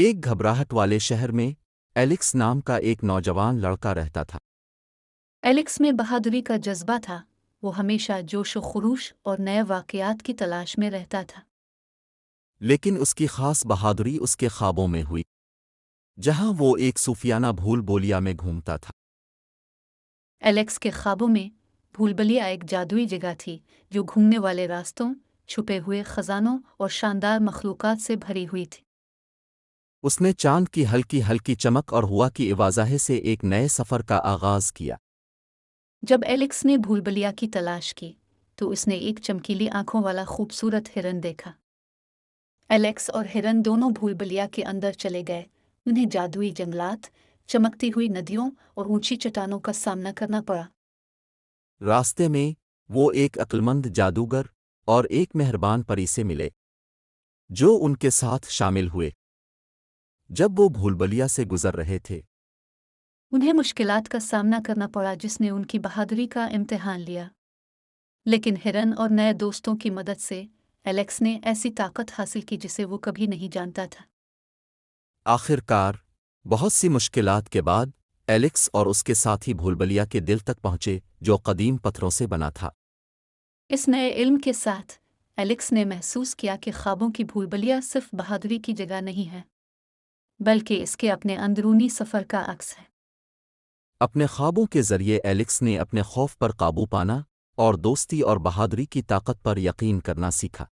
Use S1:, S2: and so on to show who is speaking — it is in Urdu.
S1: ایک گھبراہٹ والے شہر میں ایلکس نام کا ایک نوجوان لڑکا رہتا تھا۔
S2: ایلکس میں بہادری کا جذبہ تھا۔ وہ ہمیشہ جوش و خروش اور نئے واقعات کی تلاش میں رہتا تھا۔
S1: لیکن اس کی خاص بہادری اس کے خوابوں میں ہوئی، جہاں وہ ایک صوفیانہ بھول بولیا میں گھومتا تھا۔
S2: ایلکس کے خوابوں میں بھولبلیا ایک جادوئی جگہ تھی جو گھومنے والے راستوں، چھپے ہوئے خزانوں اور شاندار مخلوقات سے بھری ہوئی تھی۔
S1: اس نے چاند کی ہلکی ہلکی چمک اور ہوا کی آوازیں سے ایک نئے سفر کا آغاز کیا۔
S2: جب ایلکس نے بھولبلیا کی تلاش کی تو اس نے ایک چمکیلی آنکھوں والا خوبصورت ہرن دیکھا۔ ایلکس اور ہرن دونوں بھولبلیا کے اندر چلے گئے۔ انہیں جادوئی جنگلات، چمکتی ہوئی ندیوں اور اونچی چٹانوں کا سامنا کرنا پڑا۔
S1: راستے میں وہ ایک عقلمند جادوگر اور ایک مہربان پری سے ملے، جو ان کے ساتھ شامل ہوئے۔ جب وہ بھولبلیا سے گزر رہے تھے،
S2: انہیں مشکلات کا سامنا کرنا پڑا جس نے ان کی بہادری کا امتحان لیا۔ لیکن ہرن اور نئے دوستوں کی مدد سے ایلکس نے ایسی طاقت حاصل کی جسے وہ کبھی نہیں جانتا تھا۔
S1: آخر کار بہت سی مشکلات کے بعد ایلکس اور اس کے ساتھی بھولبلیا کے دل تک پہنچے، جو قدیم پتھروں سے بنا تھا۔
S2: اس نئے علم کے ساتھ ایلکس نے محسوس کیا کہ خوابوں کی بھولبلیا صرف بہادری کی جگہ نہیں ہے، بلکہ اس کے اپنے اندرونی سفر کا عکس ہے۔
S1: اپنے خوابوں کے ذریعے ایلکس نے اپنے خوف پر قابو پانا اور دوستی اور بہادری کی طاقت پر یقین کرنا سیکھا۔